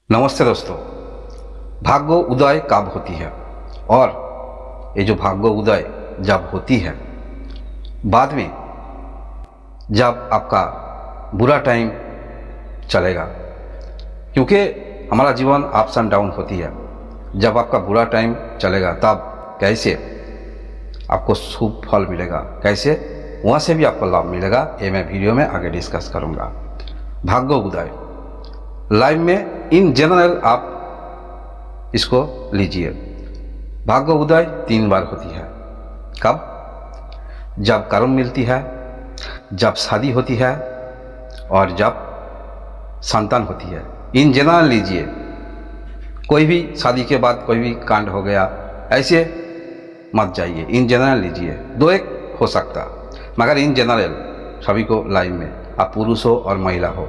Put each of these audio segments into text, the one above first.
नमस्ते दोस्तों। भाग्य उदय कब होती है और ये जो भाग्य उदय जब होती है बाद में जब आपका बुरा टाइम चलेगा, क्योंकि हमारा जीवन अप्स एंड डाउन होती है। जब आपका बुरा टाइम चलेगा तब कैसे आपको शुभ फल मिलेगा, कैसे वहाँ से भी आपको लाभ मिलेगा, ये मैं वीडियो में आगे डिस्कस करूँगा। भाग्य उदय लाइफ में इन जनरल आप इसको लीजिए। भाग्य उदय 3 बार होती है। कब? जब कर्म मिलती है, जब शादी होती है और जब संतान होती है। इन जनरल लीजिए, कोई भी शादी के बाद कोई भी कांड हो गया ऐसे मत जाइए, इन जनरल लीजिए। 2-1 हो सकता, मगर इन जनरल सभी को लाइफ में, आप पुरुष हो और महिला हो,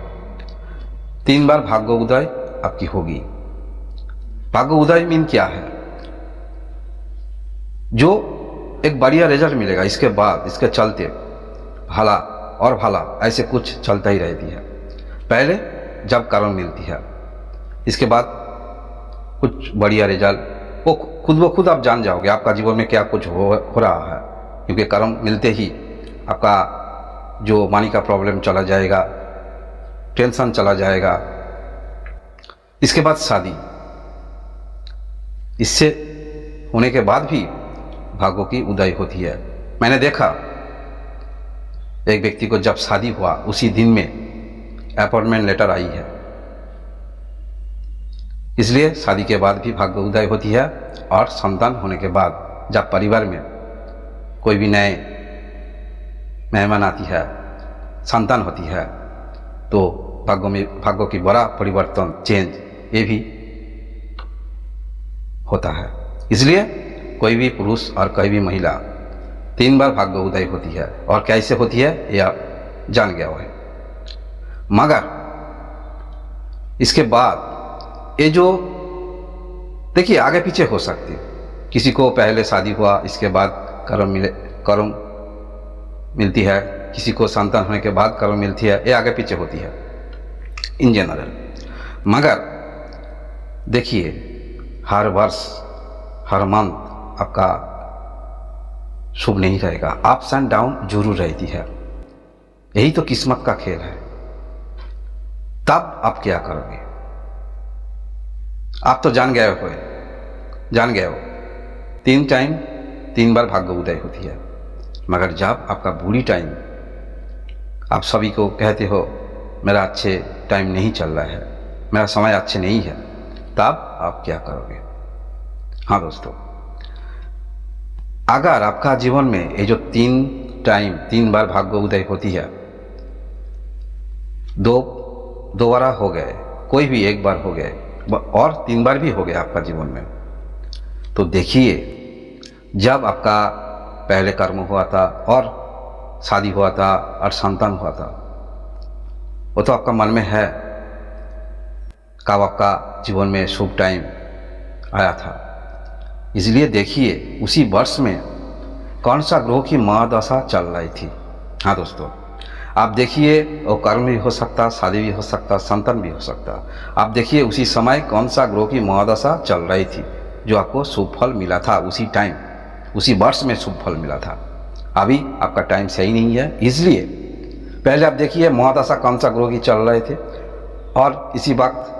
3 बार भाग्य उदय आपकी होगी। भाग्य उदय मीन क्या है? जो एक बढ़िया रिजल्ट मिलेगा, इसके बाद इसके चलते भला और भला ऐसे कुछ चलता ही रहती है। पहले जब कर्म मिलती है, इसके बाद कुछ बढ़िया रिजल्ट वो खुद ब खुद आप जान जाओगे आपका जीवन में क्या कुछ हो रहा है, क्योंकि कर्म मिलते ही आपका जो मनी का प्रॉब्लम चला जाएगा, टेंशन चला जाएगा। इसके बाद शादी, इससे होने के बाद भी भाग्यों की उदय होती है। मैंने देखा एक व्यक्ति को जब शादी हुआ उसी दिन में अपॉइंटमेंट लेटर आई है, इसलिए शादी के बाद भी भाग्य उदय होती है। और संतान होने के बाद जब परिवार में कोई भी नए मेहमान आती है, संतान होती है, तो भाग्यों की बड़ा परिवर्तन, चेंज ये भी होता है। इसलिए कोई भी पुरुष और कोई भी महिला 3 बार भाग्य उदय होती है। और कैसे होती है ये आप जान गया है। मगर इसके बाद ये जो देखिए आगे पीछे हो सकती है। किसी को पहले शादी हुआ, इसके बाद कर्म मिलती है, किसी को संतान होने के बाद कर्म मिलती है, ये आगे पीछे होती है इन जनरल। मगर देखिए हर वर्ष हर मंथ आपका शुभ नहीं रहेगा, अप्स एंड डाउन जरूर रहती है। यही तो किस्मत का खेल है। तब आप क्या करोगे? आप तो जान गए हो 3 बार भाग्य उदय होती है। मगर जब आपका बुरी टाइम, आप सभी को कहते हो मेरा अच्छे टाइम नहीं चल रहा है, मेरा समय अच्छे नहीं है, तब आप क्या करोगे? हाँ दोस्तों, अगर आपका जीवन में ये जो 3 बार भाग्य उदय होती है, दोबारा हो गए, कोई भी 1 बार हो गए और 3 बार भी हो गया आपका जीवन में, तो देखिए जब आपका पहले कर्म हुआ था और शादी हुआ था और संतान हुआ था, वो तो आपका मन में है कब आपका जीवन में शुभ टाइम आया था। इसलिए देखिए उसी वर्ष में कौन सा ग्रह की महादशा चल रही थी। हाँ दोस्तों, आप देखिए वो कर्म भी हो सकता, शादी भी हो सकता, संतान भी हो सकता। आप देखिए उसी समय कौन सा ग्रह की महादशा चल रही थी जो आपको शुभ फल मिला था, उसी टाइम उसी वर्ष में शुभ फल मिला था। अभी आपका टाइम सही नहीं है, इसलिए पहले आप देखिए महादशा कौन सा ग्रह की चल रहे थे और इसी वक्त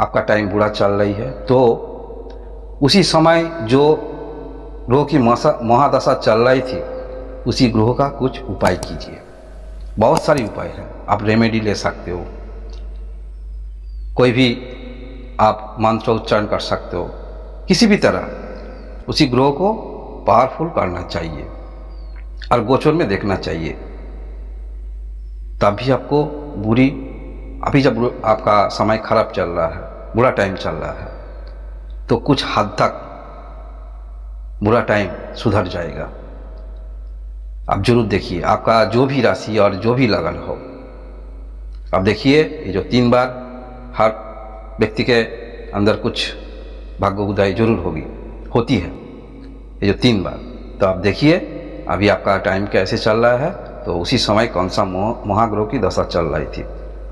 आपका टाइम बुरा चल रही है, तो उसी समय जो ग्रह की महादशा चल रही थी उसी ग्रह का कुछ उपाय कीजिए। बहुत सारे उपाय हैं, आप रेमेडी ले सकते हो, कोई भी आप मंत्र उच्चारण कर सकते हो। किसी भी तरह उसी ग्रह को पावरफुल करना चाहिए और गोचर में देखना चाहिए, तभी आपको अभी जब आपका समय खराब चल रहा है, बुरा टाइम चल रहा है, तो कुछ हद तक बुरा टाइम सुधर जाएगा। आप जरूर देखिए आपका जो भी राशि और जो भी लगन हो, अब देखिए ये जो 3 बार हर व्यक्ति के अंदर कुछ भाग्य उदय जरूर होती है, ये जो 3 बार। तो आप देखिए अभी आपका टाइम कैसे चल रहा है, तो उसी समय कौन सा महाग्रह की दशा चल रही थी,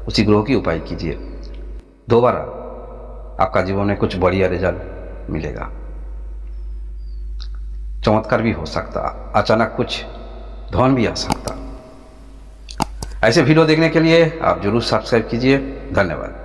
उसी ग्रह की उपाय कीजिए। दोबारा आपका जीवन में कुछ बढ़िया रिजल्ट मिलेगा। चमत्कार भी हो सकता, अचानक कुछ धन भी आ सकता। ऐसे वीडियो देखने के लिए आप जरूर सब्सक्राइब कीजिए। धन्यवाद।